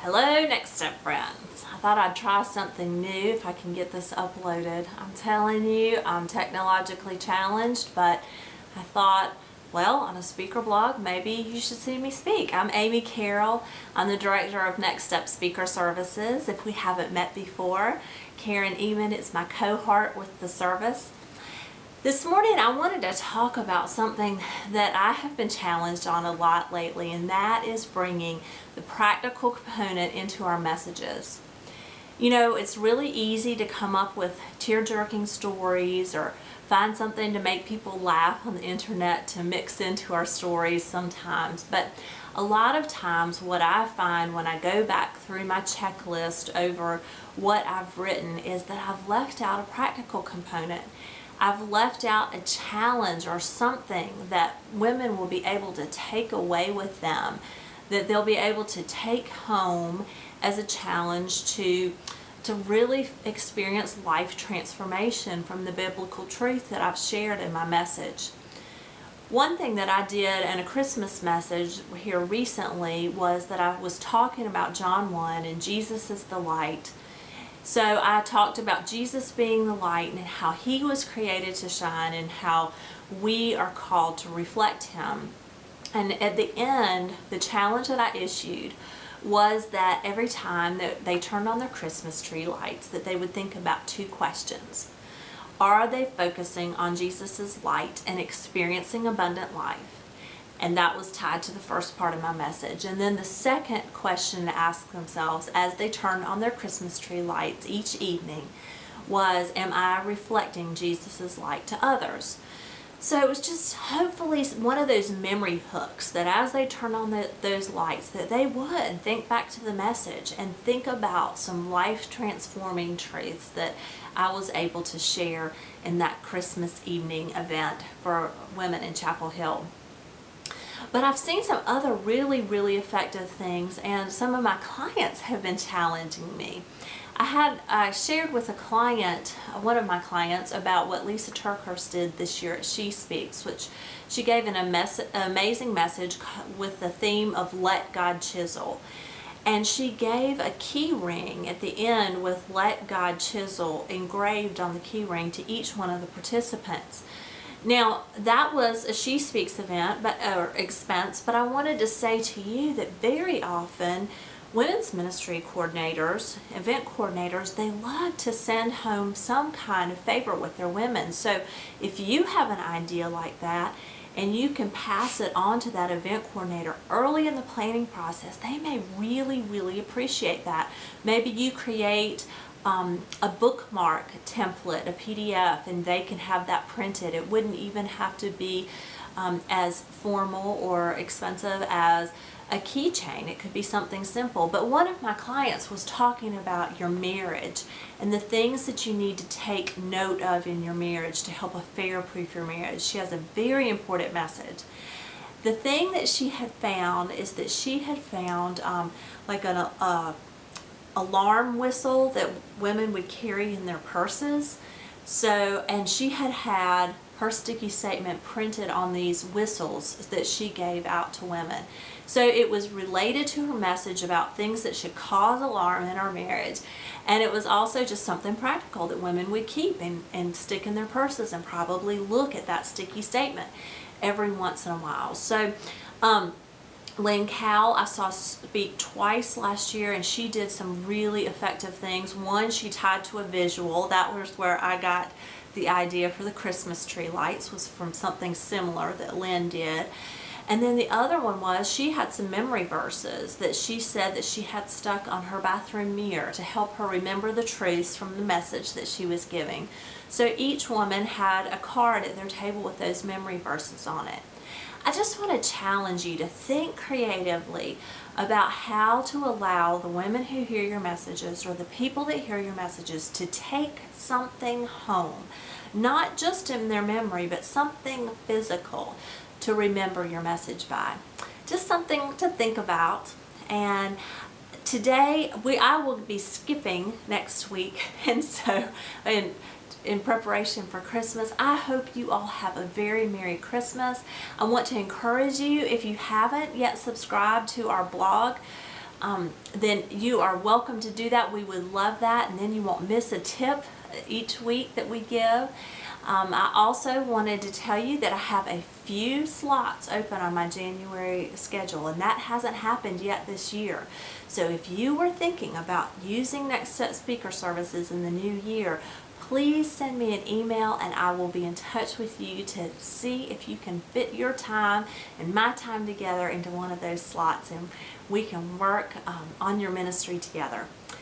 Hello, Next Step friends. I thought I'd try something new if I can get this uploaded. I'm telling you, I'm technologically challenged, but I thought, well, on a speaker blog, maybe you should see me speak. I'm Amy Carroll. I'm the director of Next Step Speaker Services. If we haven't met before, Karen Eman is my cohort with the service. This morning I wanted to talk about something that I have been challenged on a lot lately, and that is bringing the practical component into our messages. You know, it's really easy to come up with tear-jerking stories or find something to make people laugh on the internet to mix into our stories sometimes, but a lot of times what I find when I go back through my checklist over what I've written is that I've left out a practical component. I've left out a challenge or something that women will be able to take away with them, that they'll be able to take home as a challenge to really experience life transformation from the biblical truth that I've shared in my message. One thing that I did in a Christmas message here recently was that I was talking about John 1 and Jesus is the light. So I talked about Jesus being the light and how he was created to shine and how we are called to reflect him. And at the end, the challenge that I issued was that every time that they turned on their Christmas tree lights, that they would think about two questions. Are they focusing on Jesus's light and experiencing abundant life? And that was tied to the first part of my message. And then the second question to ask themselves as they turned on their Christmas tree lights each evening was, am I reflecting Jesus's light to others? So it was just hopefully one of those memory hooks that as they turn on those lights, that they would think back to the message and think about some life-transforming truths that I was able to share in that Christmas evening event for women in Chapel Hill. But I've seen some other really effective things, and some of my clients have been challenging me. I shared with a client, one of my clients, about what Lisa TerKeurst did this year at She Speaks, which she gave an amazing message with the theme of Let God Chisel. And she gave a key ring at the end with Let God Chisel engraved on the key ring to each one of the participants. Now, that was a She Speaks event, expense, but I wanted to say to you that very often women's ministry coordinators, event coordinators, they love to send home some kind of favor with their women. So if you have an idea like that and you can pass it on to that event coordinator early in the planning process, they may really appreciate that. Maybe you create a bookmark template, a PDF, and they can have that printed. It wouldn't even have to be as formal or expensive as a keychain. It could be something simple. But one of my clients was talking about your marriage and the things that you need to take note of in your marriage to help affair-proof your marriage. She has a very important message. The thing that she had found is that she had found like an alarm whistle that women would carry in their purses. So, and she had her sticky statement printed on these whistles that she gave out to women. So it was related to her message about things that should cause alarm in our marriage. And it was also just something practical that women would keep and stick in their purses and probably look at that sticky statement every once in a while. So, Lynn Cowell, I saw speak twice last year, and she did some really effective things. One, she tied to a visual. That was where I got the idea for the Christmas tree lights, was from something similar that Lynn did. And then the other one was she had some memory verses that she said that she had stuck on her bathroom mirror to help her remember the truths from the message that she was giving. So each woman had a card at their table with those memory verses on it. I just want to challenge you to think creatively about how to allow the women who hear your messages or the people that hear your messages to take something home, not just in their memory, but something physical to remember your message by. Just something to think about. And today I will be skipping next week, and so in preparation for Christmas. I hope you all have a very Merry Christmas. I want to encourage you, if you haven't yet subscribed to our blog, then you are welcome to do that. We would love that, and then you won't miss a tip each week that we give. I also wanted to tell you that I have a few slots open on my January schedule, and that hasn't happened yet this year. So if you were thinking about using Next Step Speaker Services in the new year, please send me an email and I will be in touch with you to see if you can fit your time and my time together into one of those slots, and we can work on your ministry together.